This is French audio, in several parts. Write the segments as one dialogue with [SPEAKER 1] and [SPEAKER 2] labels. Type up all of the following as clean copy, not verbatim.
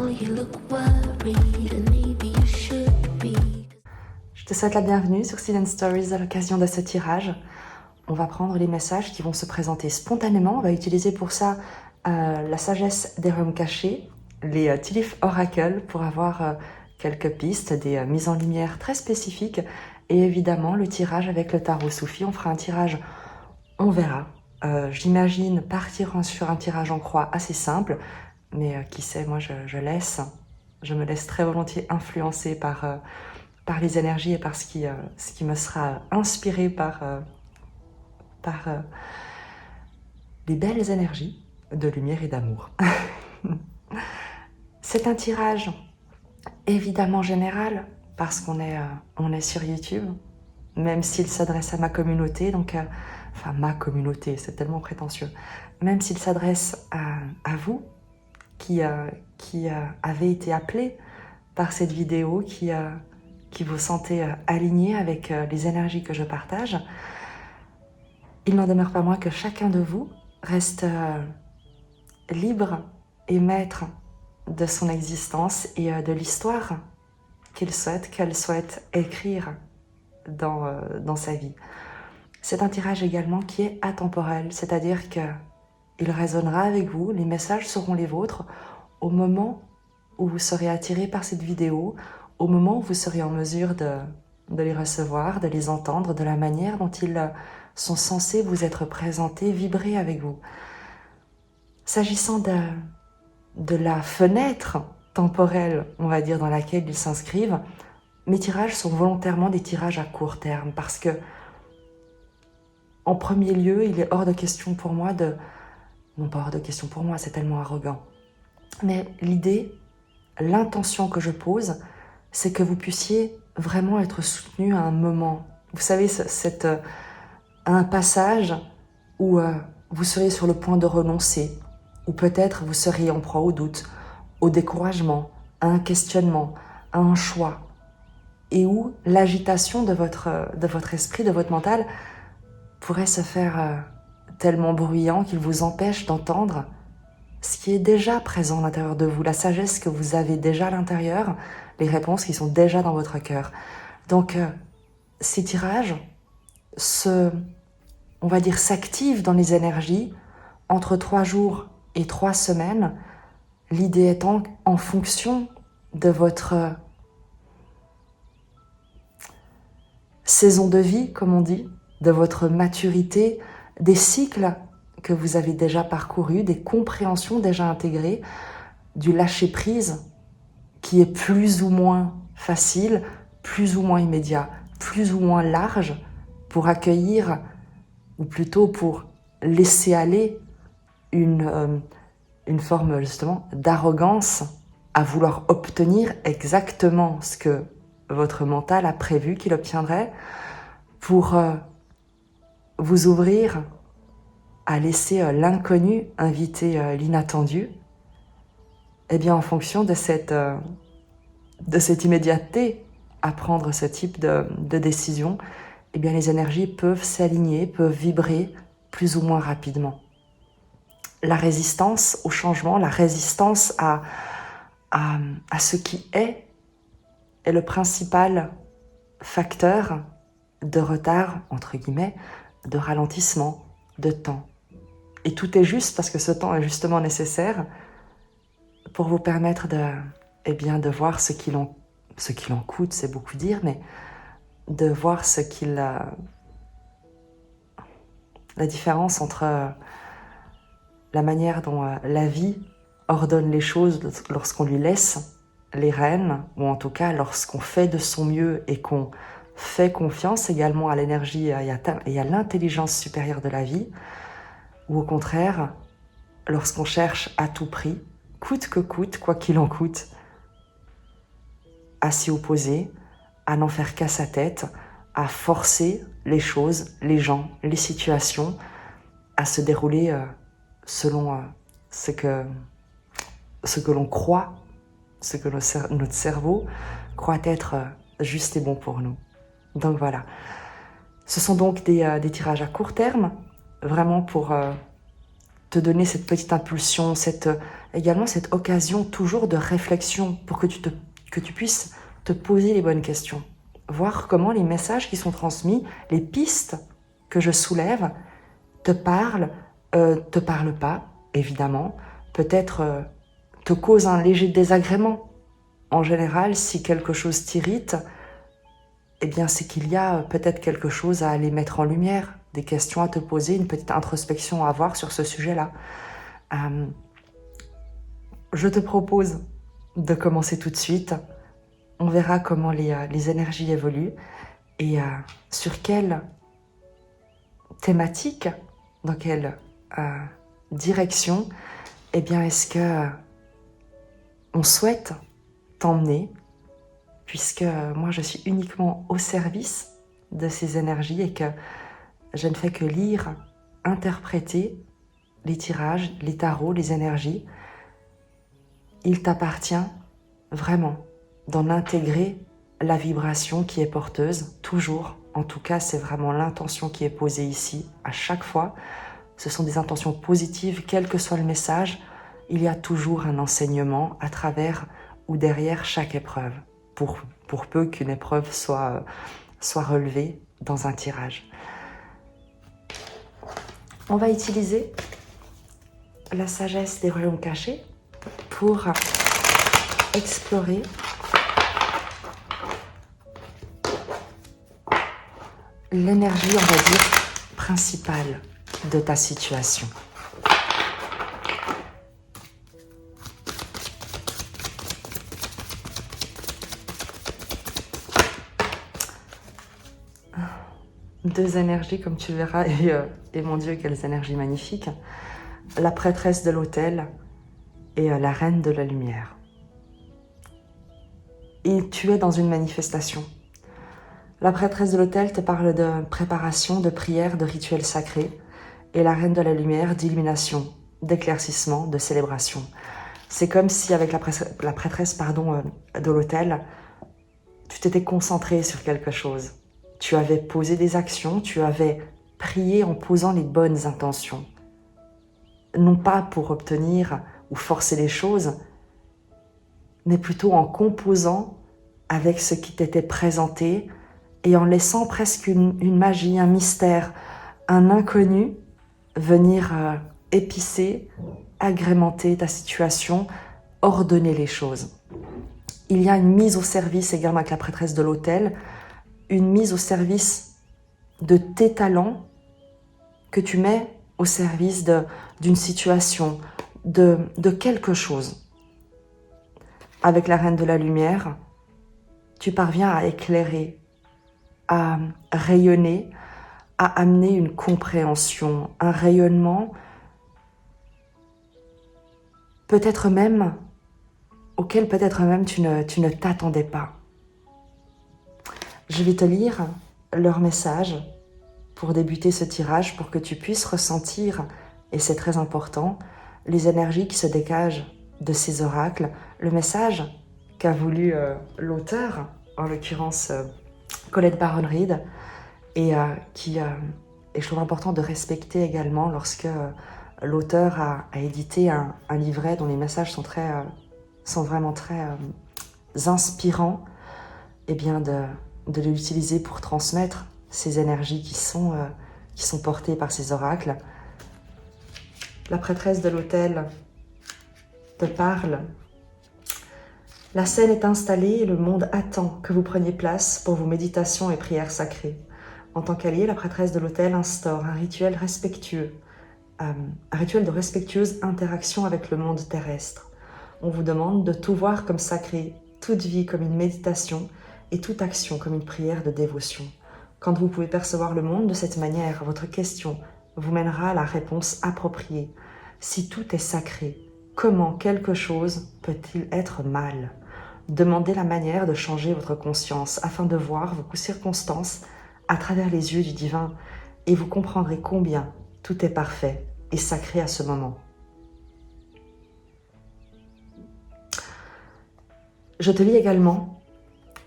[SPEAKER 1] Je te souhaite la bienvenue sur Silent Stories à l'occasion de ce tirage. On va prendre les messages qui vont se présenter spontanément. On va utiliser pour ça la sagesse des royaumes cachés, les Tilith Oracle pour avoir quelques pistes, des mises en lumière très spécifiques et évidemment le tirage avec le tarot Soufi. On fera un tirage, on verra. J'imagine partir sur un tirage en croix assez simple, mais qui sait, moi je me laisse très volontiers influencer par les énergies et par ce qui me sera inspiré par les belles énergies de lumière et d'amour. C'est un tirage évidemment général parce qu'on est sur YouTube, même s'il s'adresse à ma communauté, donc enfin ma communauté, c'est tellement prétentieux, même s'il s'adresse à vous qui avez été appelés par cette vidéo, qui vous sentez aligné avec les énergies que je partage. Il n'en demeure pas moins que chacun de vous reste libre et maître de son existence et de l'histoire qu'elle souhaite écrire dans sa vie. C'est un tirage également qui est atemporel, c'est-à-dire qu'il résonnera avec vous, les messages seront les vôtres au moment où vous serez attiré par cette vidéo, au moment où vous serez en mesure de les recevoir, de les entendre, de la manière dont ils sont censés vous être présentés, vibrer avec vous. S'agissant de la fenêtre temporelle, on va dire, dans laquelle ils s'inscrivent, mes tirages sont volontairement des tirages à court terme parce que, en premier lieu, il est hors de question pour moi de... Non, pas hors de question pour moi, c'est tellement arrogant. Mais l'idée, l'intention que je pose, c'est que vous puissiez vraiment être soutenu à un moment. Vous savez, un passage où vous seriez sur le point de renoncer, ou peut-être vous seriez en proie au doute, au découragement, à un questionnement, à un choix, et où l'agitation de votre esprit, de votre mental, pourrait se faire tellement bruyant qu'il vous empêche d'entendre ce qui est déjà présent à l'intérieur de vous, la sagesse que vous avez déjà à l'intérieur, les réponses qui sont déjà dans votre cœur. Donc, ces tirages on va dire, s'activent dans les énergies entre 3 jours et 3 semaines, l'idée étant en fonction de votre saison de vie, comme on dit, de votre maturité, des cycles que vous avez déjà parcourus, des compréhensions déjà intégrées, du lâcher-prise qui est plus ou moins facile, plus ou moins immédiat, plus ou moins large pour accueillir, ou plutôt pour laisser aller une forme justement d'arrogance à vouloir obtenir exactement ce que votre mental a prévu qu'il obtiendrait, pour vous ouvrir à laisser l'inconnu inviter l'inattendu. Eh bien, en fonction de cette immédiateté à prendre ce type de décision, eh bien, les énergies peuvent s'aligner, peuvent vibrer plus ou moins rapidement. La résistance au changement, la résistance à ce qui est le principal facteur de retard, entre guillemets, de ralentissement, de temps. Et tout est juste parce que ce temps est justement nécessaire pour vous permettre de voir ce qu'il en coûte, c'est beaucoup dire, mais de voir la différence entre la manière dont la vie ordonne les choses lorsqu'on lui laisse les rênes, ou en tout cas lorsqu'on fait de son mieux et qu'on fait confiance également à l'énergie et à l'intelligence supérieure de la vie, ou au contraire, lorsqu'on cherche à tout prix, coûte que coûte, quoi qu'il en coûte, à s'y opposer, à n'en faire qu'à sa tête, à forcer les choses, les gens, les situations à se dérouler selon ce que l'on croit, ce que notre cerveau croit être juste et bon pour nous. Donc voilà. Ce sont donc des tirages à court terme, vraiment pour te donner cette petite impulsion, cette également cette occasion toujours de réflexion pour que tu puisses te poser les bonnes questions. Voir comment les messages qui sont transmis, les pistes que je soulève, te parlent pas, évidemment, peut-être te causent un léger désagrément. En général, si quelque chose t'irrite, eh bien c'est qu'il y a peut-être quelque chose à aller mettre en lumière, des questions à te poser, une petite introspection à avoir sur ce sujet-là. Je te propose de commencer tout de suite. On verra comment les énergies évoluent et sur quelle thématique, dans quelle direction, eh bien est-ce que on souhaite t'emmener, puisque moi je suis uniquement au service de ces énergies et que je ne fais que lire, interpréter les tirages, les tarots, les énergies. Il t'appartient vraiment d'en intégrer la vibration qui est porteuse, toujours. En tout cas, c'est vraiment l'intention qui est posée ici, à chaque fois. Ce sont des intentions positives, quel que soit le message. Il y a toujours un enseignement à travers ou derrière chaque épreuve, pour peu qu'une épreuve soit relevée dans un tirage. On va utiliser la sagesse des royaumes cachés pour explorer l'énergie, on va dire, principale de ta situation. Deux énergies, comme tu verras, et mon Dieu, quelles énergies magnifiques. La prêtresse de l'autel et la reine de la lumière. Et tu es dans une manifestation. La prêtresse de l'autel te parle de préparation, de prière, de rituels sacrés, et la reine de la lumière d'illumination, d'éclaircissement, de célébration. C'est comme si avec la prêtresse de l'autel, tu t'étais concentré sur quelque chose. Tu avais posé des actions, tu avais prié en posant les bonnes intentions. Non pas pour obtenir ou forcer les choses, mais plutôt en composant avec ce qui t'était présenté et en laissant presque une magie, un mystère, un inconnu venir épicer, agrémenter ta situation, ordonner les choses. Il y a une mise au service également avec la prêtresse de l'autel, une mise au service de tes talents que tu mets au service d'une situation, de quelque chose. Avec la reine de la lumière, tu parviens à éclairer, à rayonner, à amener une compréhension, un rayonnement, auquel peut-être même tu ne t'attendais pas. Je vais te lire leur message pour débuter ce tirage, pour que tu puisses ressentir, et c'est très important, les énergies qui se dégagent de ces oracles, le message qu'a voulu l'auteur, en l'occurrence Colette Baron-Reid, et je trouve important de respecter également lorsque l'auteur a édité un livret dont les messages sont vraiment très inspirants, et bien de l'utiliser pour transmettre ces énergies qui sont portées par ces oracles. La prêtresse de l'autel te parle. La scène est installée et le monde attend que vous preniez place pour vos méditations et prières sacrées. En tant qu'allié, la prêtresse de l'autel instaure un rituel respectueux, un rituel de respectueuse interaction avec le monde terrestre. On vous demande de tout voir comme sacré, toute vie comme une méditation et toute action comme une prière de dévotion. Quand vous pouvez percevoir le monde de cette manière, votre question vous mènera à la réponse appropriée. Si tout est sacré, comment quelque chose peut-il être mal ? Demandez la manière de changer votre conscience afin de voir vos circonstances à travers les yeux du divin et vous comprendrez combien tout est parfait et sacré à ce moment. Je te lis également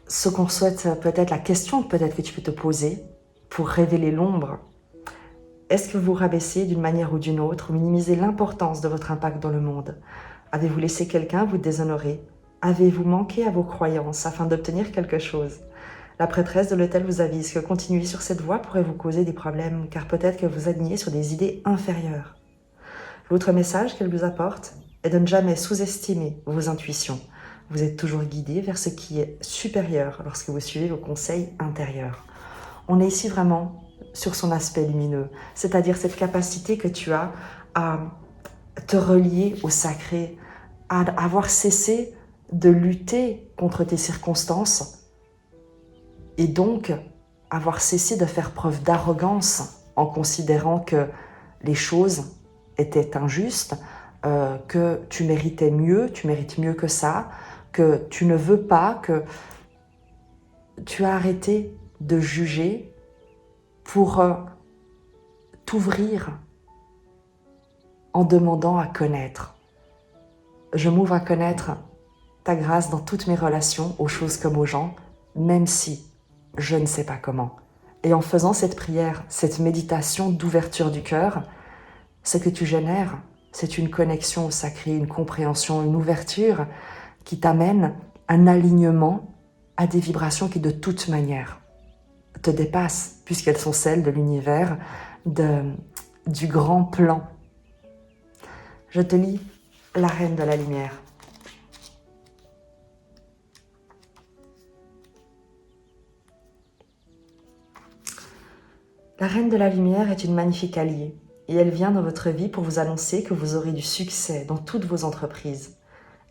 [SPEAKER 1] ce qu'on souhaite, peut-être la question peut-être que tu peux te poser pour révéler l'ombre. Est-ce que vous rabaissez d'une manière ou d'une autre, minimisez l'importance de votre impact dans le monde? Avez-vous laissé quelqu'un vous déshonorer? Avez-vous manqué à vos croyances afin d'obtenir quelque chose? La prêtresse de l'autel vous avise que continuer sur cette voie pourrait vous causer des problèmes, car peut-être que vous alignez sur des idées inférieures. L'autre message qu'elle vous apporte est de ne jamais sous-estimer vos intuitions. Vous êtes toujours guidé vers ce qui est supérieur lorsque vous suivez vos conseils intérieurs. On est ici vraiment sur son aspect lumineux, c'est-à-dire cette capacité que tu as à te relier au sacré, à avoir cessé de lutter contre tes circonstances et donc avoir cessé de faire preuve d'arrogance en considérant que les choses étaient injustes, que tu méritais mieux, tu mérites mieux que ça, que tu ne veux pas, que tu as arrêté de juger pour t'ouvrir en demandant à connaître. Je m'ouvre à connaître ta grâce dans toutes mes relations, aux choses comme aux gens, même si je ne sais pas comment. Et en faisant cette prière, cette méditation d'ouverture du cœur, ce que tu génères, c'est une connexion au sacré, une compréhension, une ouverture qui t'amène un alignement à des vibrations qui de toute manière te dépassent, puisqu'elles sont celles de l'univers, du grand plan. Je te lis la Reine de la Lumière. La Reine de la Lumière est une magnifique alliée et elle vient dans votre vie pour vous annoncer que vous aurez du succès dans toutes vos entreprises.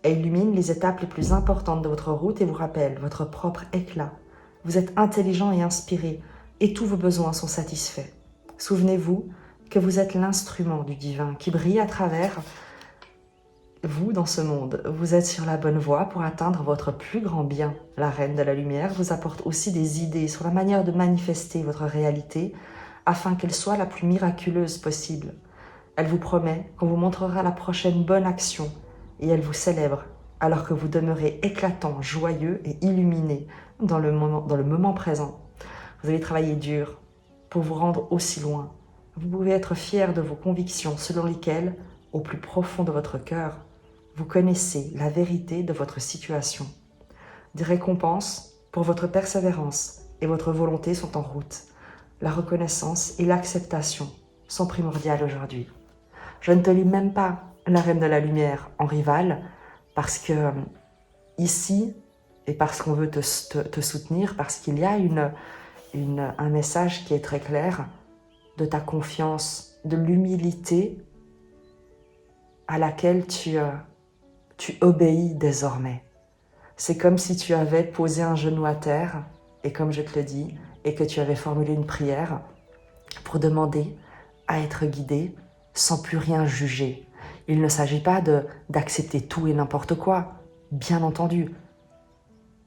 [SPEAKER 1] Elle illumine les étapes les plus importantes de votre route et vous rappelle votre propre éclat. Vous êtes intelligent et inspiré et tous vos besoins sont satisfaits. Souvenez-vous que vous êtes l'instrument du divin qui brille à travers vous dans ce monde. Vous êtes sur la bonne voie pour atteindre votre plus grand bien. La Reine de la Lumière vous apporte aussi des idées sur la manière de manifester votre réalité afin qu'elle soit la plus miraculeuse possible. Elle vous promet qu'on vous montrera la prochaine bonne action et elle vous célèbre alors que vous demeurez éclatant, joyeux et illuminé dans le moment présent. Vous allez travailler dur pour vous rendre aussi loin. Vous pouvez être fier de vos convictions selon lesquelles, au plus profond de votre cœur, vous connaissez la vérité de votre situation. Des récompenses pour votre persévérance et votre volonté sont en route. La reconnaissance et l'acceptation sont primordiales aujourd'hui. Je ne te lis même pas la Reine de la Lumière en rivale parce que ici, et parce qu'on veut te soutenir, parce qu'il y a un message qui est très clair de ta confiance, de l'humilité à laquelle tu obéis désormais. C'est comme si tu avais posé un genou à terre, et comme je te le dis, et que tu avais formulé une prière pour demander à être guidé sans plus rien juger. Il ne s'agit pas d'accepter tout et n'importe quoi, bien entendu.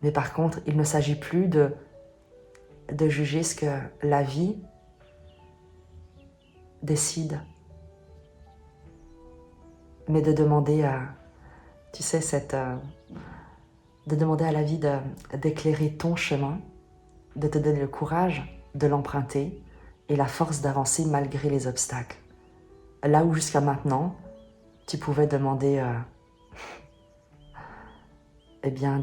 [SPEAKER 1] Mais par contre, il ne s'agit plus de juger ce que la vie décide, mais de demander à, tu sais, de demander à la vie d'éclairer ton chemin, de te donner le courage de l'emprunter et la force d'avancer malgré les obstacles. Là où jusqu'à maintenant, tu pouvais demander eh bien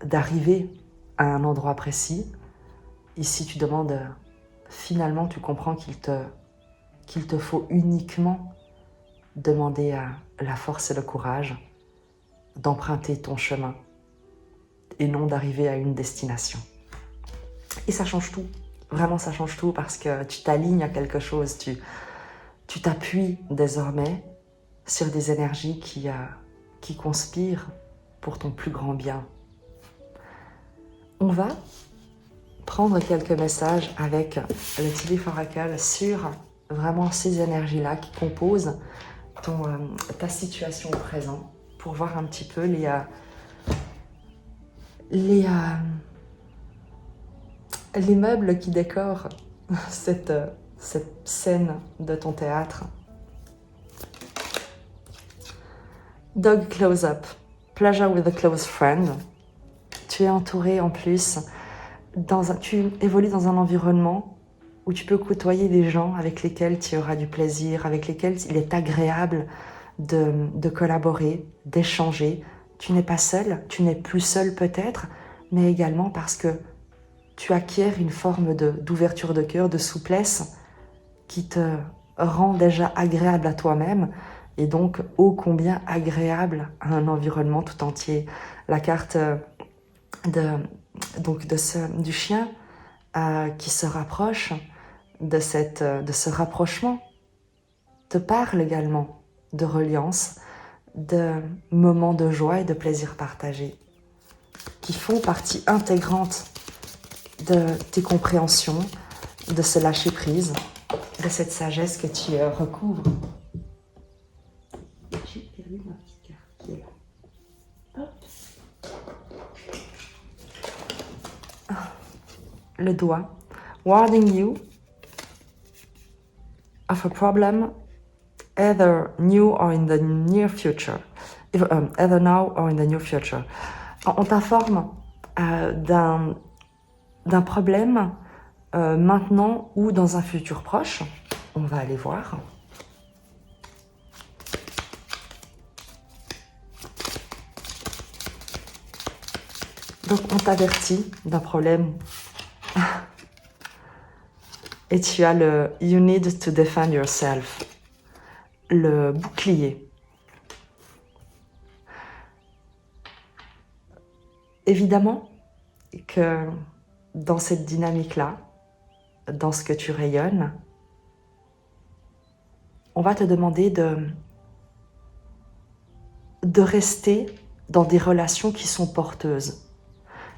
[SPEAKER 1] d'arriver à un endroit précis. Ici, tu demandes, finalement, tu comprends qu'il te faut uniquement demander à la force et le courage d'emprunter ton chemin et non d'arriver à une destination. Et ça change tout. Vraiment, ça change tout parce que tu t'alignes à quelque chose. Tu t'appuies désormais sur des énergies qui conspirent pour ton plus grand bien. On va prendre quelques messages avec le Tilly Oracle sur vraiment ces énergies-là qui composent ta situation au présent pour voir un petit peu les meubles qui décorent cette scène de ton théâtre. Dog close-up, pleasure with a close friend. Tu es entouré en plus, tu évolues dans un environnement où tu peux côtoyer des gens avec lesquels tu auras du plaisir, avec lesquels il est agréable de collaborer, d'échanger. Tu n'es pas seul, tu n'es plus seul peut-être, mais également parce que tu acquiers une forme d'ouverture de cœur, de souplesse qui te rend déjà agréable à toi-même et donc ô combien agréable à un environnement tout entier. La carte du chien qui se rapproche de ce rapprochement te parle également de reliance, de moments de joie et de plaisir partagés qui font partie intégrante de tes compréhensions, de ce lâcher-prise, de cette sagesse que tu recouvres. J'ai perdu ma petite carte qui est là. Hop. Le doigt. Warning you of a problem either new or in the near future. Either now or in the near future. On t'informe d'un problème maintenant ou dans un futur proche. On va aller voir. Donc on t'avertit d'un problème et tu as le You need to defend yourself, le bouclier. Évidemment que dans cette dynamique-là, dans ce que tu rayonnes, on va te demander de rester dans des relations qui sont porteuses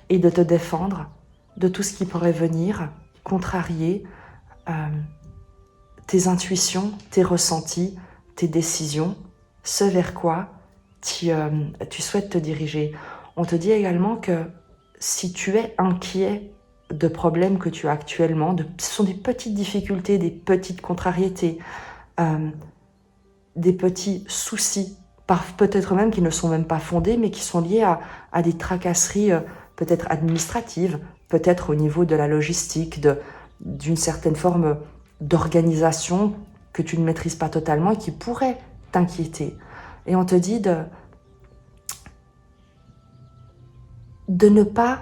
[SPEAKER 1] et de te défendre de tout ce qui pourrait venir contrarier tes intuitions, tes ressentis, tes décisions, ce vers quoi tu souhaites te diriger. On te dit également que si tu es inquiet de problèmes que tu as actuellement, ce sont des petites difficultés, des petites contrariétés, des petits soucis, peut-être même qui ne sont même pas fondés, mais qui sont liés à des tracasseries peut-être administratives, peut-être au niveau de la logistique, d'une certaine forme d'organisation que tu ne maîtrises pas totalement et qui pourrait t'inquiéter. Et on te dit de ne pas,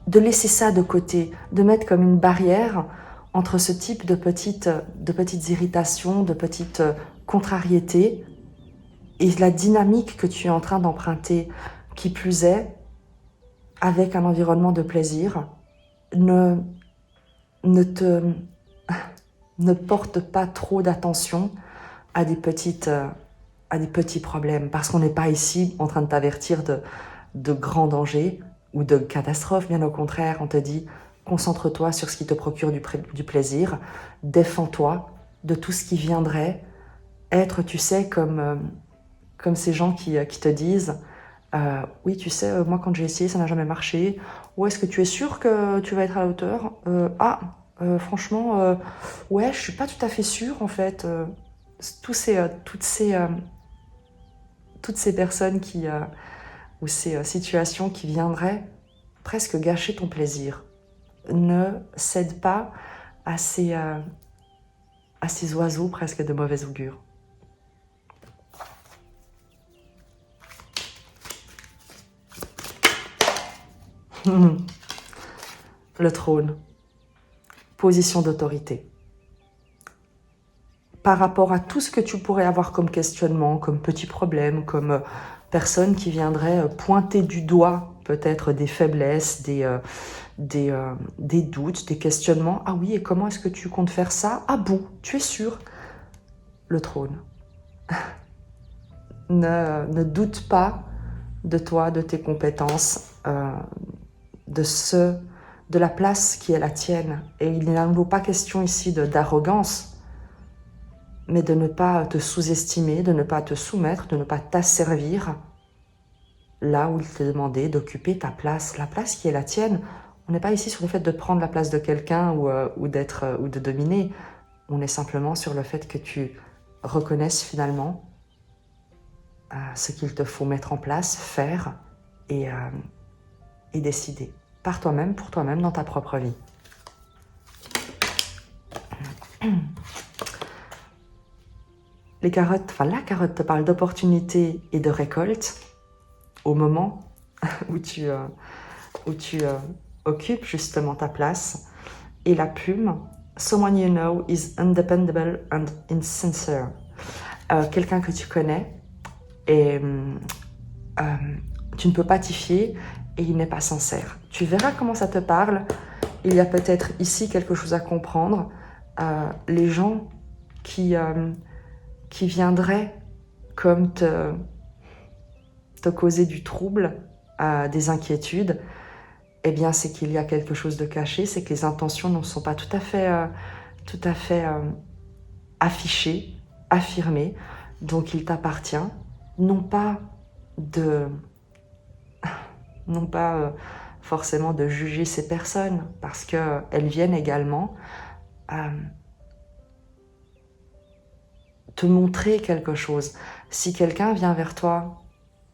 [SPEAKER 1] de laisser ça de côté, de mettre comme une barrière entre ce type de petites irritations, de petites contrariétés et la dynamique que tu es en train d'emprunter, qui plus est, avec un environnement de plaisir, ne porte pas trop d'attention à des petits problèmes, parce qu'on n'est pas ici en train de t'avertir de grands dangers ou de catastrophes, bien au contraire, on te dit concentre-toi sur ce qui te procure du plaisir, défends-toi de tout ce qui viendrait être, tu sais, comme ces gens qui te disent oui, tu sais, moi quand j'ai essayé, ça n'a jamais marché. Ou est-ce que tu es sûr que tu vas être à la hauteur? Franchement, ouais, je suis pas tout à fait sûre en fait. Toutes ces personnes ou ces situations qui viendraient presque gâcher ton plaisir. Ne cède pas à ces oiseaux presque de mauvais augure. Le trône, position d'autorité. Par rapport à tout ce que tu pourrais avoir comme questionnement, comme petit problème, comme personne qui viendrait pointer du doigt peut-être des faiblesses, des doutes, des questionnements. Ah oui, et comment est-ce que tu comptes faire ça? Ah bon, tu es sûr? Le trône. Ne doute pas de toi, de tes compétences, de la place qui est la tienne. Et il n'est pas question ici d'arrogance, mais de ne pas te sous-estimer, de ne pas te soumettre, de ne pas t'asservir là où il t'est demandé d'occuper ta place, la place qui est la tienne. On n'est pas ici sur le fait de prendre la place de quelqu'un ou de dominer. On est simplement sur le fait que tu reconnaisses finalement ce qu'il te faut mettre en place, faire et décider par toi-même, pour toi-même, dans ta propre vie. Les carottes, enfin la carotte te parle d'opportunité et de récolte au moment où tu occupes justement ta place. Et la plume, someone you know is undependable and insincere. Quelqu'un que tu connais et tu ne peux pas t'y fier et il n'est pas sincère. Tu verras comment ça te parle. Il y a peut-être ici quelque chose à comprendre. Les gens qui viendraient comme te causer du trouble, des inquiétudes, eh bien c'est qu'il y a quelque chose de caché, c'est que les intentions ne sont pas tout à fait affichées, affirmées. Donc il t'appartient non pas forcément de juger ces personnes, parce qu'elles viennent également te montrer quelque chose. Si quelqu'un vient vers toi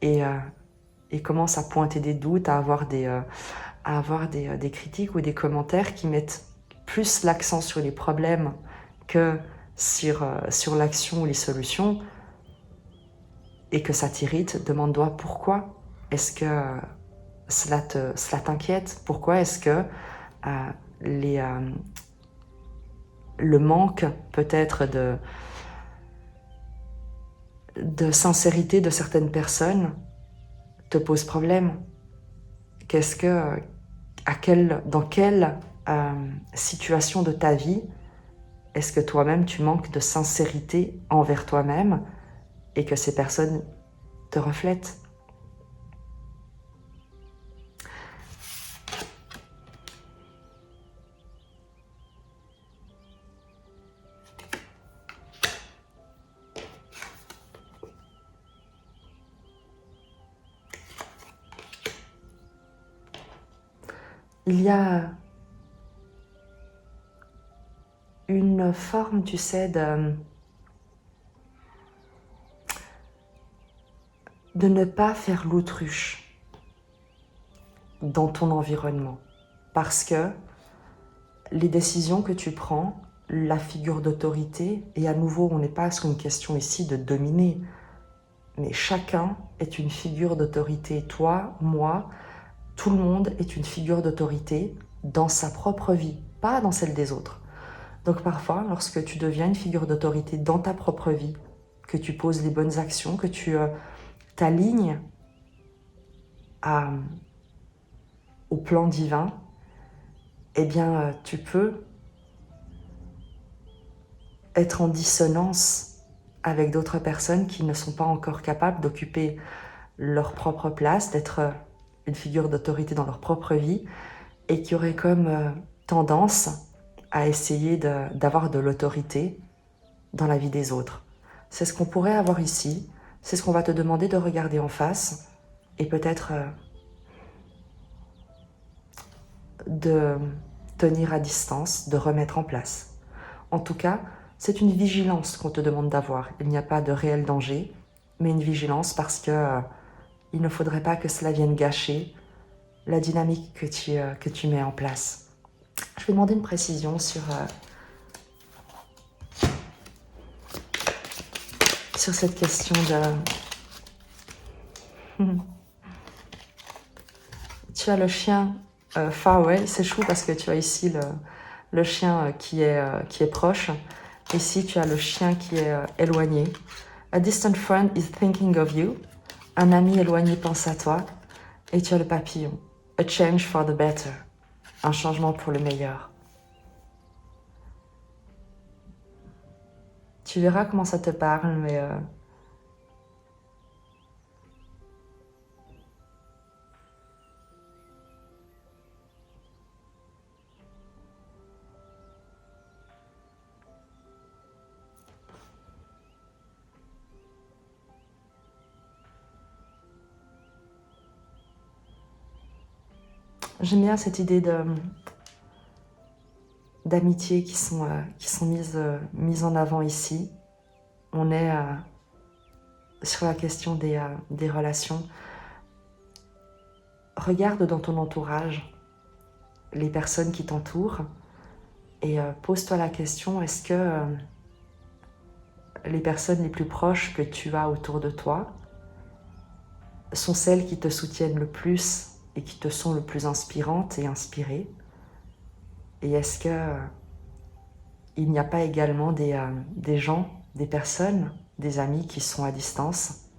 [SPEAKER 1] et commence à pointer des doutes, à avoir des critiques ou des commentaires qui mettent plus l'accent sur les problèmes que sur l'action ou les solutions, et que ça t'irrite, demande-toi pourquoi est-ce que cela t'inquiète, pourquoi est-ce que le manque peut-être de sincérité de certaines personnes te pose problème. Dans quelle situation de ta vie est-ce que toi-même tu manques de sincérité envers toi-même et que ces personnes te reflètent? Il y a une forme, tu sais, de ne pas faire l'autruche dans ton environnement. Parce que les décisions que tu prends, la figure d'autorité, et à nouveau, on n'est pas sur une question ici de dominer, mais chacun est une figure d'autorité. Toi, moi, tout le monde est une figure d'autorité dans sa propre vie, pas dans celle des autres. Donc parfois, lorsque tu deviens une figure d'autorité dans ta propre vie, que tu poses les bonnes actions, que tu t'alignes au plan divin, eh bien, tu peux être en dissonance avec d'autres personnes qui ne sont pas encore capables d'occuper leur propre place, d'être une figure d'autorité dans leur propre vie, et qui auraient comme tendance à essayer d'avoir de l'autorité dans la vie des autres. C'est ce qu'on pourrait avoir ici, c'est ce qu'on va te demander de regarder en face, et peut-être de tenir à distance, de remettre en place. En tout cas, c'est une vigilance qu'on te demande d'avoir. Il n'y a pas de réel danger, mais une vigilance parce que il ne faudrait pas que cela vienne gâcher la dynamique que tu mets en place. Je vais demander une précision sur cette question de... Tu as le chien far away, c'est chou parce que tu as ici le chien qui est proche. Ici, tu as le chien qui est éloigné. A distant friend is thinking of you. Un ami éloigné pense à toi. Et tu as le papillon. A change for the better. Un changement pour le meilleur. Tu verras comment ça te parle, mais... J'aime bien cette idée d'amitié qui sont mises en avant ici. On est sur la question des relations. Regarde dans ton entourage les personnes qui t'entourent Et pose-toi la question, est-ce que les personnes les plus proches que tu as autour de toi sont celles qui te soutiennent le plus et qui te sont le plus inspirantes et inspirées? Et est-ce que il n'y a pas également des gens, des personnes, des amis qui sont à distance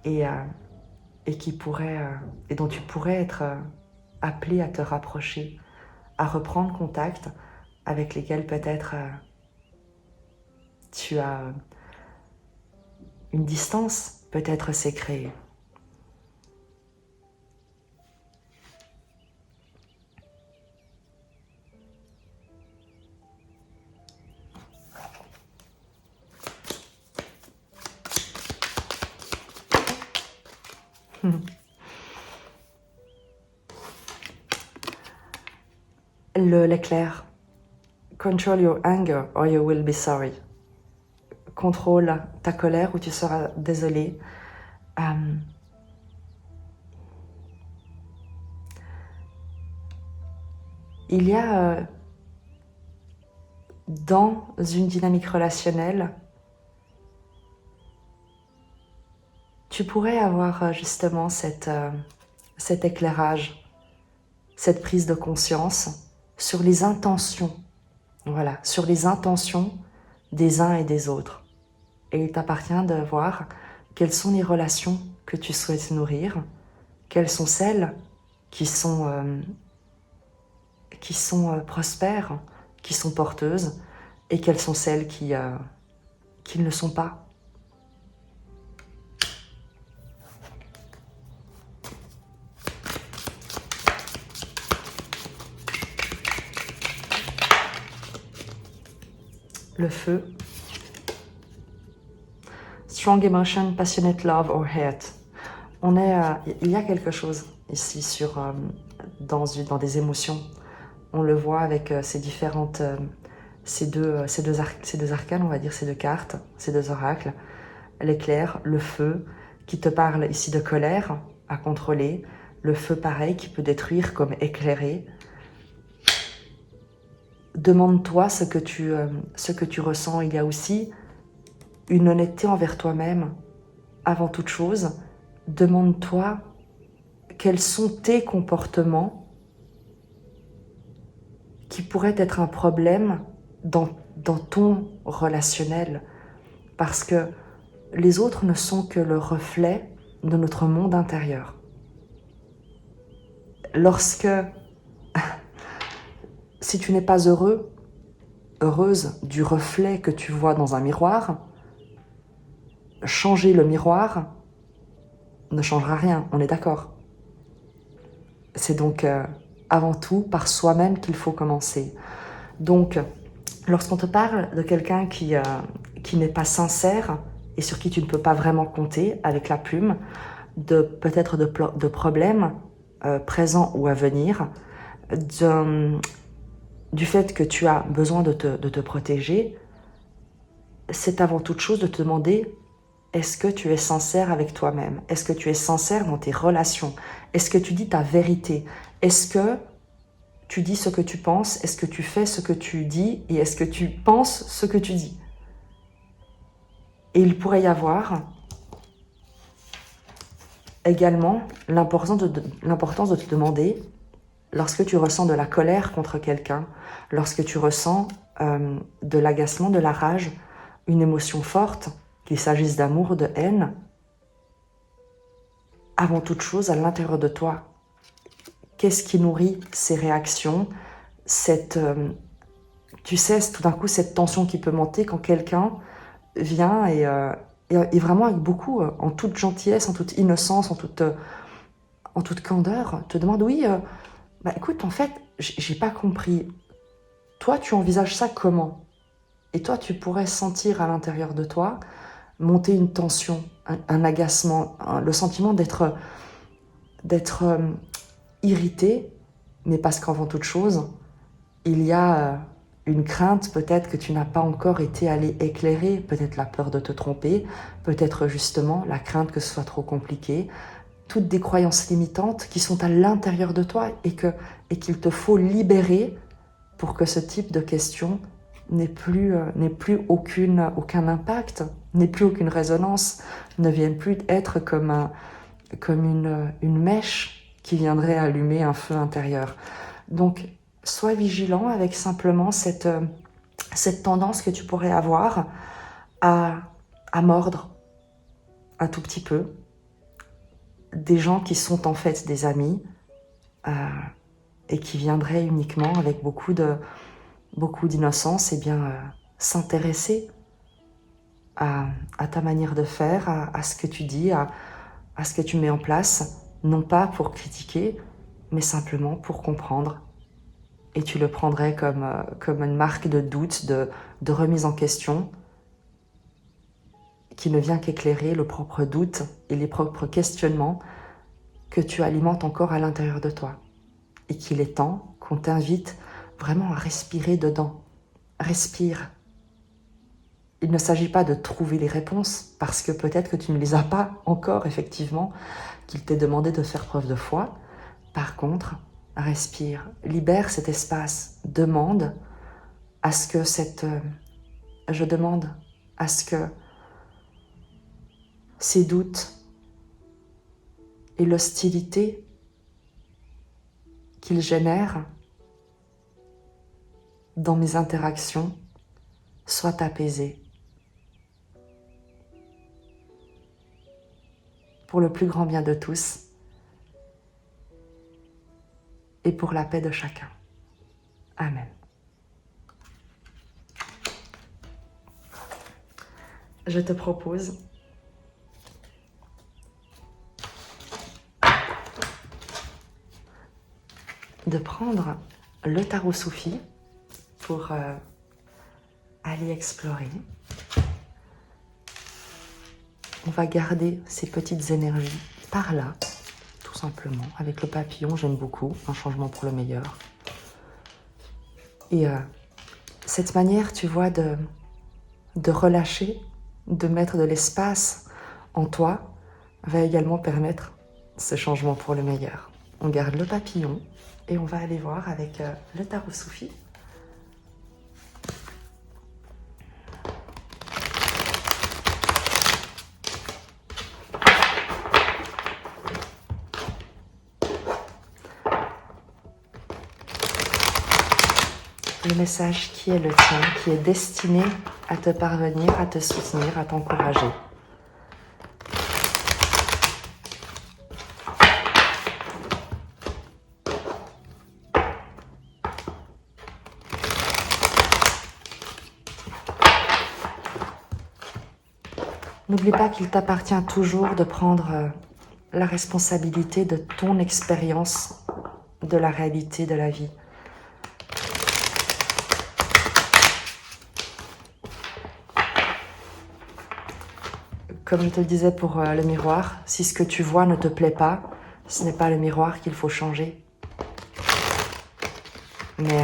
[SPEAKER 1] et qui pourraient, et dont tu pourrais être appelé à te rapprocher, à reprendre contact, avec lesquels peut-être tu as une distance peut-être s'est créée. L'éclair. Control your anger or you will be sorry. Contrôle ta colère ou tu seras désolé. Il y a dans une dynamique relationnelle, tu pourrais avoir justement cet éclairage, cette prise de conscience sur les intentions, voilà, sur les intentions des uns et des autres. Et il t'appartient de voir quelles sont les relations que tu souhaites nourrir, quelles sont celles qui sont prospères, qui sont porteuses, et quelles sont celles qui ne le sont pas. Le feu. Strong emotion, passionate love or hate. Il y a quelque chose ici dans des émotions. On le voit avec ces deux arcanes, on va dire, ces deux cartes, ces deux oracles. L'éclair, le feu, qui te parle ici de colère à contrôler. Le feu, pareil, qui peut détruire comme éclairer. Demande-toi ce que tu ressens. Il y a aussi une honnêteté envers toi-même. Avant toute chose, demande-toi quels sont tes comportements qui pourraient être un problème dans ton relationnel. Parce que les autres ne sont que le reflet de notre monde intérieur. Si tu n'es pas heureuse du reflet que tu vois dans un miroir, changer le miroir ne changera rien, on est d'accord. C'est donc avant tout par soi-même qu'il faut commencer. Donc, lorsqu'on te parle de quelqu'un qui n'est pas sincère et sur qui tu ne peux pas vraiment compter avec la plume, peut-être de problèmes présents ou à venir, du fait que tu as besoin de te protéger, c'est avant toute chose de te demander: est-ce que tu es sincère avec toi-même? Est-ce que tu es sincère dans tes relations? Est-ce que tu dis ta vérité? Est-ce que tu dis ce que tu penses? Est-ce que tu fais ce que tu dis? Et est-ce que tu penses ce que tu dis? Et il pourrait y avoir également l'importance de te demander, lorsque tu ressens de la colère contre quelqu'un, lorsque tu ressens de l'agacement, de la rage, une émotion forte, qu'il s'agisse d'amour ou de haine, avant toute chose, à l'intérieur de toi, qu'est-ce qui nourrit ces réactions, tu sais, tout d'un coup, cette tension qui peut monter quand quelqu'un vient et vraiment avec beaucoup, en toute gentillesse, en toute innocence, en toute candeur, te demande: oui, écoute, en fait, j'ai pas compris. Toi, tu envisages ça comment? Et toi, tu pourrais sentir à l'intérieur de toi monter une tension, un agacement, le sentiment d'être irrité, mais parce qu'avant toute chose, il y a une crainte peut-être que tu n'as pas encore été allé éclairer, peut-être la peur de te tromper, peut-être justement la crainte que ce soit trop compliqué, toutes des croyances limitantes qui sont à l'intérieur de toi et qu'il te faut libérer pour que ce type de question n'ait plus aucun impact, n'ait plus aucune résonance, ne vienne plus être comme une mèche qui viendrait allumer un feu intérieur. Donc, sois vigilant avec simplement cette tendance que tu pourrais avoir à mordre un tout petit peu des gens qui sont en fait des amis et qui viendraient uniquement avec beaucoup d'innocence et bien s'intéresser à ta manière de faire, à ce que tu dis, à ce que tu mets en place, non pas pour critiquer, mais simplement pour comprendre. Et tu le prendrais comme une marque de doute, de remise en question, qui ne vient qu'éclairer le propre doute et les propres questionnements que tu alimentes encore à l'intérieur de toi. Et qu'il est temps qu'on t'invite vraiment à respirer dedans. Respire. Il ne s'agit pas de trouver les réponses, parce que peut-être que tu ne les as pas encore, effectivement, qu'il t'est demandé de faire preuve de foi. Par contre, respire, libère cet espace, demande à ce que je demande à ce que ces doutes et l'hostilité qu'ils génèrent dans mes interactions soient apaisés. Pour le plus grand bien de tous et pour la paix de chacun. Amen. Je te propose de prendre le tarot soufi pour aller explorer. On va garder ces petites énergies par là, tout simplement. Avec le papillon, j'aime beaucoup, un changement pour le meilleur. Et cette manière, tu vois, de relâcher, de mettre de l'espace en toi, va également permettre ce changement pour le meilleur. On garde le papillon et on va aller voir avec le tarot soufi. Le message qui est le tien, qui est destiné à te parvenir, à te soutenir, à t'encourager. N'oublie pas qu'il t'appartient toujours de prendre la responsabilité de ton expérience de la réalité de la vie. Comme je te le disais pour le miroir, si ce que tu vois ne te plaît pas, ce n'est pas le miroir qu'il faut changer. Mais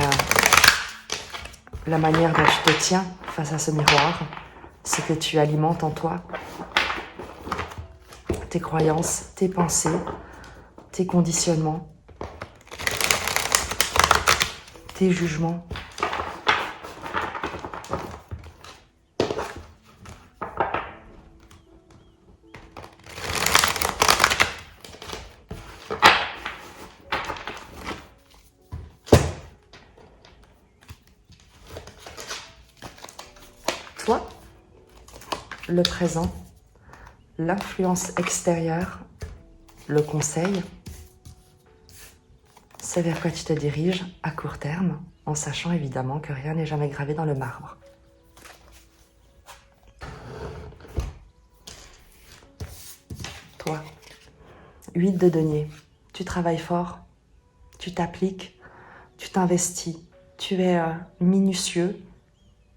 [SPEAKER 1] la manière dont tu te tiens face à ce miroir, c'est que tu alimentes en toi tes croyances, tes pensées, tes conditionnements, tes jugements. Toi, le présent, l'influence extérieure, le conseil, c'est vers quoi tu te diriges à court terme, en sachant évidemment que rien n'est jamais gravé dans le marbre. Toi, 8 de denier, tu travailles fort, tu t'appliques, tu t'investis, tu es minutieux,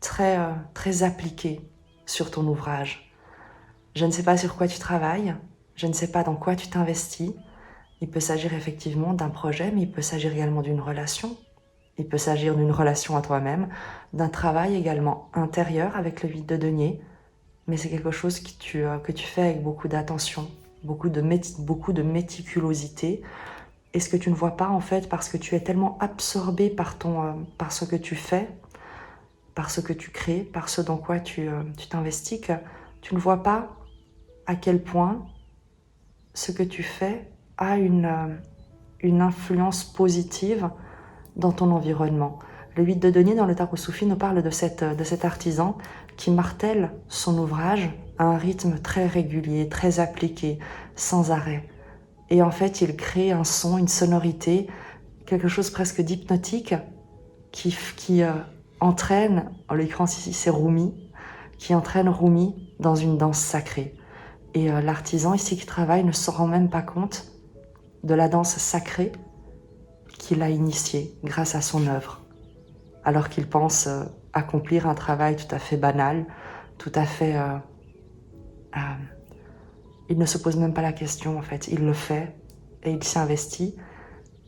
[SPEAKER 1] très appliqué sur ton ouvrage. Je ne sais pas sur quoi tu travailles, je ne sais pas dans quoi tu t'investis. Il peut s'agir effectivement d'un projet, mais il peut s'agir également d'une relation. Il peut s'agir d'une relation à toi-même, d'un travail également intérieur avec le 8 de denier. Mais c'est quelque chose que tu fais avec beaucoup d'attention, beaucoup de méticulosité Et ce que tu ne vois pas en fait parce que tu es tellement absorbé par ce que tu fais, par ce que tu crées, par ce dans quoi tu t'investis, que tu ne vois pas à quel point ce que tu fais a une influence positive dans ton environnement. Le 8 de denier dans le Tarot Soufi nous parle de cet artisan qui martèle son ouvrage à un rythme très régulier, très appliqué, sans arrêt. Et en fait, il crée un son, une sonorité, quelque chose presque d'hypnotique qui entraîne, en l'occurrence ici c'est Rumi, qui entraîne Rumi dans une danse sacrée. Et l'artisan ici qui travaille ne se rend même pas compte de la danse sacrée qu'il a initiée grâce à son œuvre, alors qu'il pense accomplir un travail tout à fait banal, tout à fait... il ne se pose même pas la question en fait, il le fait et il s'y investit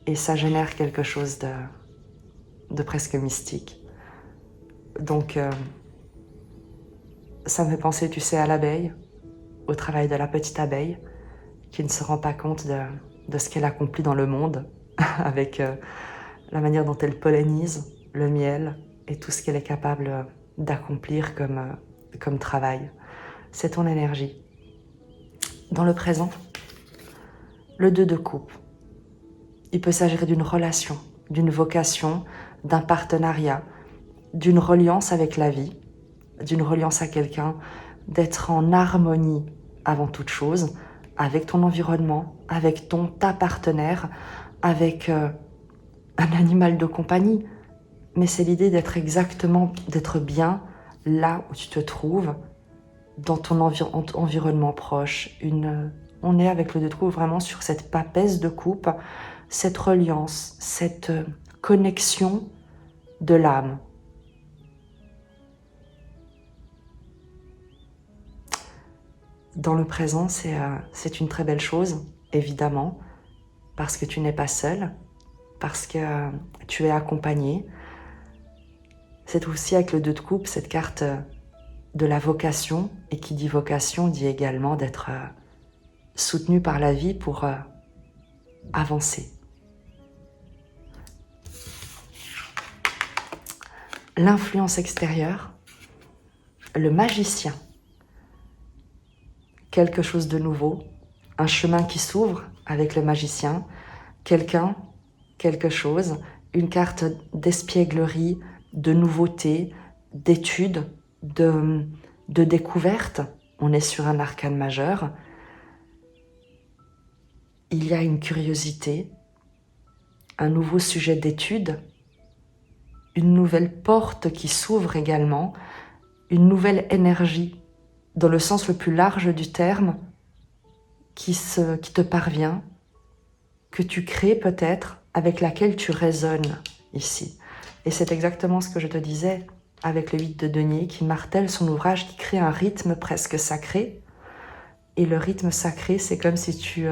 [SPEAKER 1] et ça génère quelque chose de presque mystique. Donc ça me fait penser, tu sais, à l'abeille, au travail de la petite abeille qui ne se rend pas compte de ce qu'elle accomplit dans le monde avec la manière dont elle pollinise le miel et tout ce qu'elle est capable d'accomplir comme travail. C'est ton énergie. Dans le présent, le 2 de coupe. Il peut s'agir d'une relation, d'une vocation, d'un partenariat, d'une reliance avec la vie, d'une reliance à quelqu'un, d'être en harmonie avant toute chose, avec ton environnement, avec ta partenaire, avec un animal de compagnie. Mais c'est l'idée d'être bien là où tu te trouves, dans ton environnement proche. On est avec le 2 de coupe vraiment sur cette papesse de coupe, cette reliance, cette connexion de l'âme. Dans le présent, c'est une très belle chose, évidemment, parce que tu n'es pas seul, parce que tu es accompagné. C'est aussi avec le 2 de coupe, cette carte de la vocation, et qui dit vocation dit également d'être soutenu par la vie pour avancer. L'influence extérieure, le magicien, quelque chose de nouveau, un chemin qui s'ouvre avec le magicien, quelqu'un, quelque chose, une carte d'espièglerie, de nouveauté, d'étude, de découverte. On est sur un arcane majeur. Il y a une curiosité, un nouveau sujet d'étude, une nouvelle porte qui s'ouvre également, une nouvelle énergie, dans le sens le plus large du terme, qui te parvient, que tu crées peut-être, avec laquelle tu résonnes ici. Et c'est exactement ce que je te disais avec le 8 de denier qui martèle son ouvrage, qui crée un rythme presque sacré. Et le rythme sacré, c'est comme si tu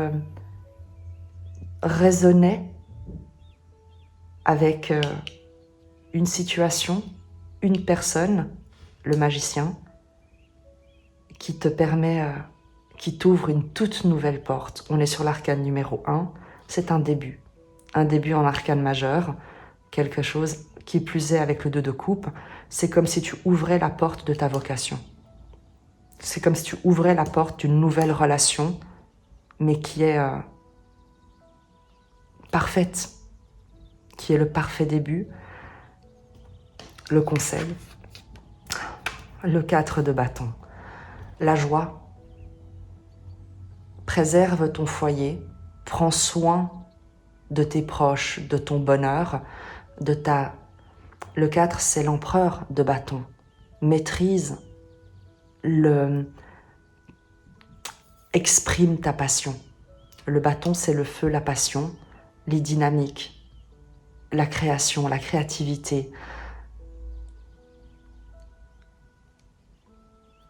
[SPEAKER 1] résonnais avec une situation, une personne, le magicien, qui te permet, qui t'ouvre une toute nouvelle porte. On est sur l'arcane numéro 1, c'est un début en arcane majeur, quelque chose qui plus est avec le 2 de coupe, c'est comme si tu ouvrais la porte de ta vocation. C'est comme si tu ouvrais la porte d'une nouvelle relation, mais qui est parfaite, qui est le parfait début, le conseil, le 4 de bâton, la joie. Préserve ton foyer, prends soin de tes proches, de ton bonheur, Le 4, c'est l'empereur de bâton. Maîtrise exprime ta passion. Le bâton, c'est le feu, la passion, les dynamiques, la création, la créativité.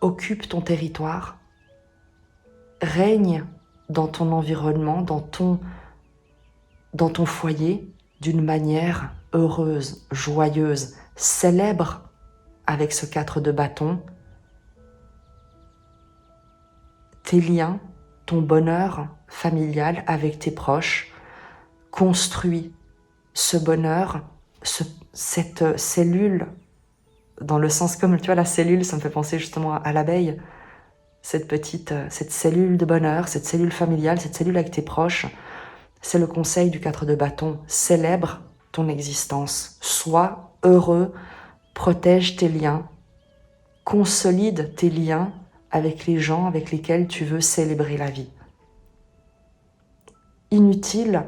[SPEAKER 1] Occupe ton territoire, règne dans ton environnement, dans ton foyer d'une manière heureuse, joyeuse, célèbre avec ce 4 de bâton tes liens, ton bonheur familial avec tes proches, construis ce bonheur, cette cellule, dans le sens comme, tu vois, la cellule, ça me fait penser justement à l'abeille, cette cellule de bonheur, cette cellule familiale, cette cellule avec tes proches. C'est le conseil du 4 de bâton. Célèbre ton existence. Sois heureux, protège tes liens, consolide tes liens avec les gens avec lesquels tu veux célébrer la vie. Inutile,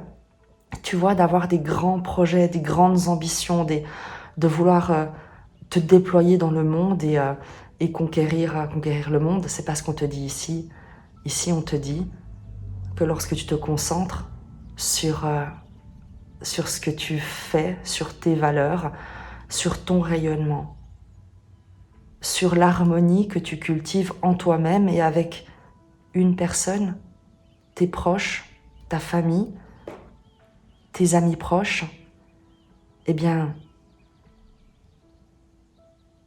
[SPEAKER 1] tu vois, d'avoir des grands projets, des grandes ambitions, de vouloir te déployer dans le monde et conquérir le monde. C'est pas ce qu'on te dit ici. Ici, on te dit que lorsque tu te concentres sur ce que tu fais, sur tes valeurs, sur ton rayonnement, sur l'harmonie que tu cultives en toi-même et avec une personne, tes proches, ta famille, tes amis proches, eh bien,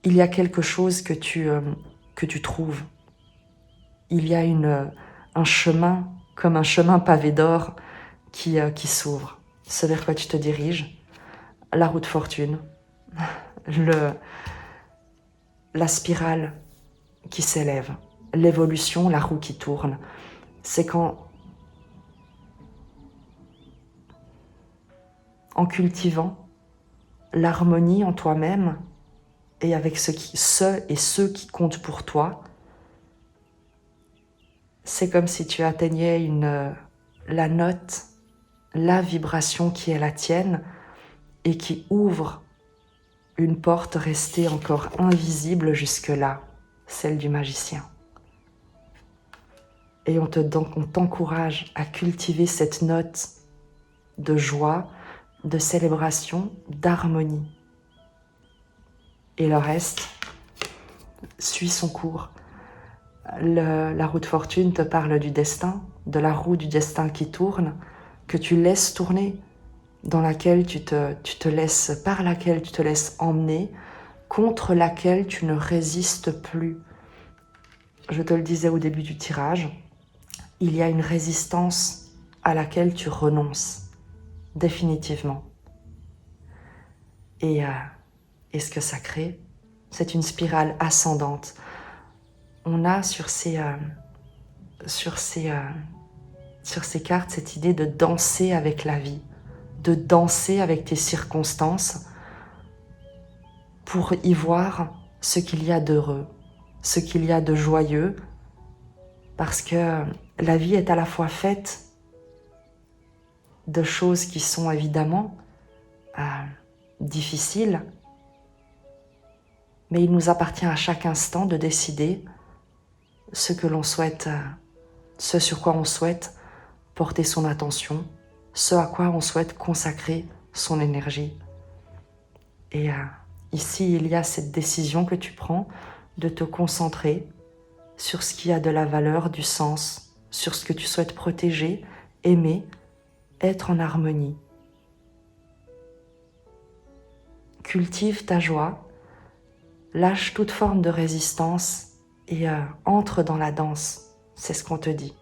[SPEAKER 1] il y a quelque chose que tu trouves. Il y a un chemin, comme un chemin pavé d'or, qui s'ouvre. Ce vers quoi tu te diriges, la roue de fortune, la spirale qui s'élève, l'évolution, la roue qui tourne. C'est quand, en cultivant l'harmonie en toi-même et avec ceux qui comptent pour toi, c'est comme si tu atteignais la note, la vibration qui est la tienne et qui ouvre une porte restée encore invisible jusque-là, celle du magicien. Et on t'encourage à cultiver cette note de joie, de célébration, d'harmonie. Et le reste suit son cours. La roue de fortune te parle du destin, de la roue du destin qui tourne, que tu laisses tourner, par laquelle tu te laisses emmener, contre laquelle tu ne résistes plus. Je te le disais au début du tirage, il y a une résistance à laquelle tu renonces, définitivement. Et ce que ça crée, c'est une spirale ascendante. On a sur ces cartes cette idée de danser avec la vie, de danser avec tes circonstances pour y voir ce qu'il y a d'heureux, ce qu'il y a de joyeux, parce que la vie est à la fois faite de choses qui sont évidemment difficiles, mais il nous appartient à chaque instant de décider ce que l'on souhaite, ce sur quoi on souhaite porter son attention, ce à quoi on souhaite consacrer son énergie. Et ici, il y a cette décision que tu prends de te concentrer sur ce qui a de la valeur, du sens, sur ce que tu souhaites protéger, aimer, être en harmonie. Cultive ta joie, lâche toute forme de résistance et entre dans la danse. C'est ce qu'on te dit.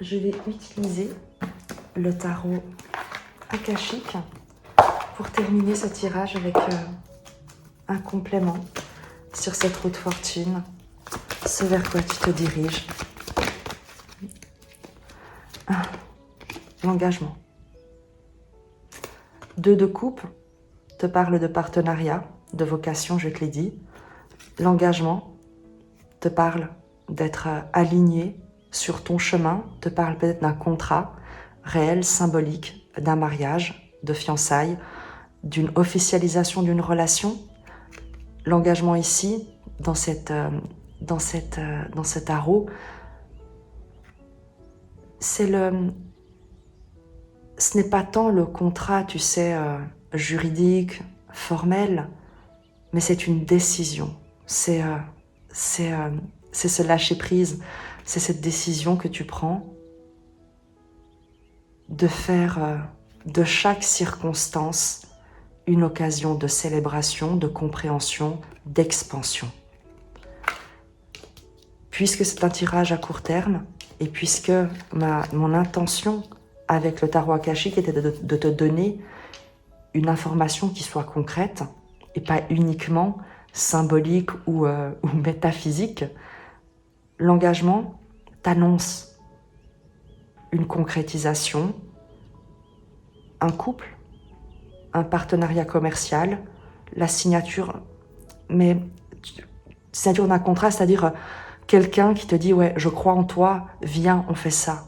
[SPEAKER 1] Je vais utiliser le tarot akashique pour terminer ce tirage avec un complément sur cette roue de fortune, ce vers quoi tu te diriges. L'engagement. 2 de coupe te parle de partenariat, de vocation, je te l'ai dit. L'engagement te parle d'être aligné sur ton chemin, te parle peut-être d'un contrat réel, symbolique, d'un mariage, de fiançailles, d'une officialisation d'une relation. L'engagement ici, dans ce tarot, ce n'est pas tant le contrat, tu sais, juridique, formel, mais c'est une décision. C'est ce lâcher-prise, c'est cette décision que tu prends de faire de chaque circonstance une occasion de célébration, de compréhension, d'expansion. Puisque c'est un tirage à court terme, et puisque mon intention avec le tarot akashique était de te donner une information qui soit concrète, et pas uniquement symbolique ou métaphysique, l'engagement t'annonce une concrétisation, un couple, un partenariat commercial, la signature, mais signature d'un contrat, c'est-à-dire quelqu'un qui te dit « ouais, je crois en toi, viens, on fait ça ».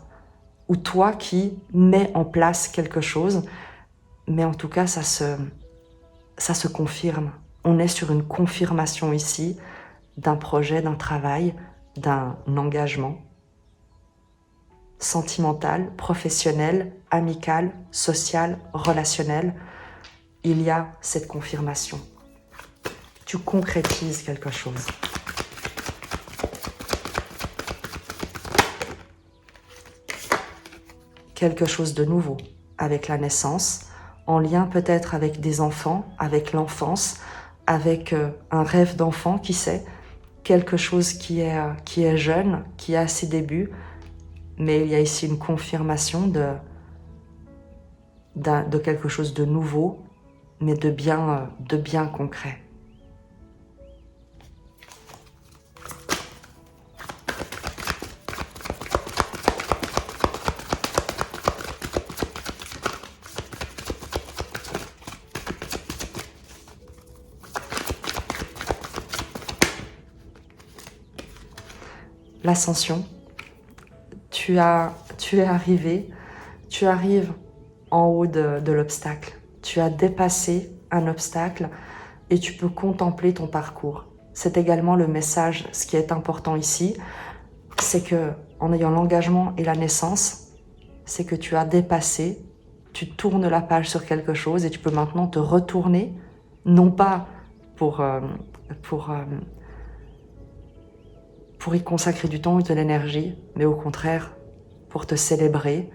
[SPEAKER 1] Ou toi qui mets en place quelque chose, mais en tout cas, ça se confirme. On est sur une confirmation ici d'un projet, d'un travail, d'un engagement sentimental, professionnel, amical, social, relationnel. Il y a cette confirmation. Tu concrétises quelque chose. Quelque chose de nouveau avec la naissance, en lien peut-être avec des enfants, avec l'enfance, avec un rêve d'enfant, qui sait, quelque chose qui est jeune, qui a ses débuts, mais il y a ici une confirmation de quelque chose de nouveau, mais de bien concret. L'ascension, tu es arrivé, tu arrives en haut de l'obstacle. Tu as dépassé un obstacle et tu peux contempler ton parcours. C'est également le message, ce qui est important ici, c'est que en ayant l'engagement et la naissance, c'est que tu as dépassé, tu tournes la page sur quelque chose et tu peux maintenant te retourner, non pas pour y consacrer du temps et de l'énergie, mais au contraire, pour te célébrer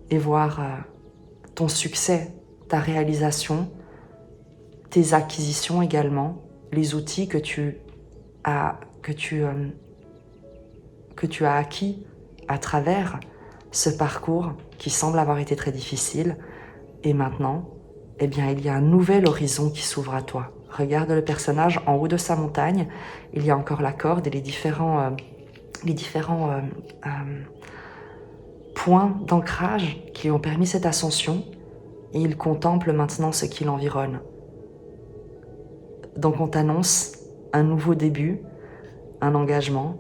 [SPEAKER 1] et voir ton succès, ta réalisation, tes acquisitions également, les outils que tu as acquis à travers ce parcours qui semble avoir été très difficile. Et maintenant, eh bien, il y a un nouvel horizon qui s'ouvre à toi. Regarde le personnage en haut de sa montagne, il y a encore la corde et les différents points d'ancrage qui lui ont permis cette ascension, et il contemple maintenant ce qui l'environne. Donc on t'annonce un nouveau début, un engagement,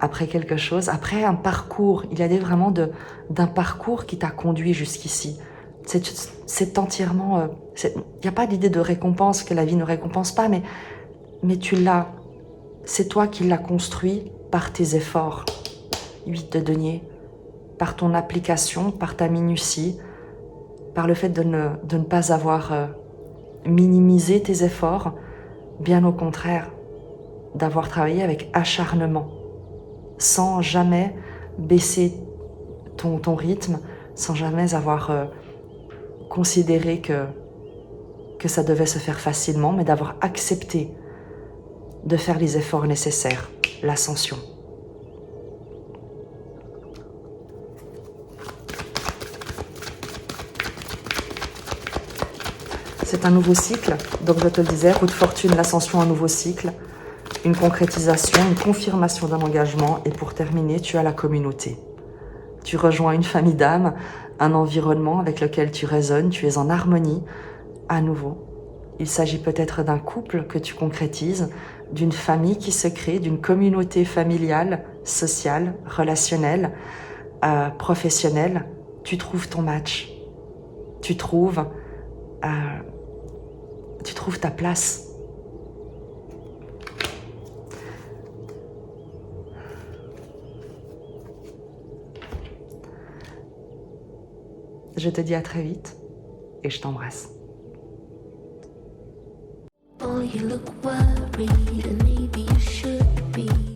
[SPEAKER 1] après quelque chose, après un parcours. Il y a vraiment d'un parcours qui t'a conduit jusqu'ici. C'est entièrement... il n'y a pas d'idée de récompense, que la vie ne récompense pas, mais tu l'as. C'est toi qui l'as construit par tes efforts. 8 de denier, par ton application, par ta minutie, par le fait de ne pas avoir minimisé tes efforts, bien au contraire, d'avoir travaillé avec acharnement, sans jamais baisser ton rythme, sans jamais avoir considéré que ça devait se faire facilement, mais d'avoir accepté de faire les efforts nécessaires, l'ascension. C'est un nouveau cycle, donc je te le disais, roue de fortune, l'ascension, un nouveau cycle, une concrétisation, une confirmation d'un engagement, et pour terminer, tu as la communauté. Tu rejoins une famille d'âmes, un environnement avec lequel tu résonnes, tu es en harmonie, à nouveau. Il s'agit peut-être d'un couple que tu concrétises, d'une famille qui se crée, d'une communauté familiale, sociale, relationnelle, professionnelle. Tu trouves ton match, tu trouves ta place. Je te dis à très vite et je t'embrasse.
[SPEAKER 2] Oh, you look worried, and maybe you should be.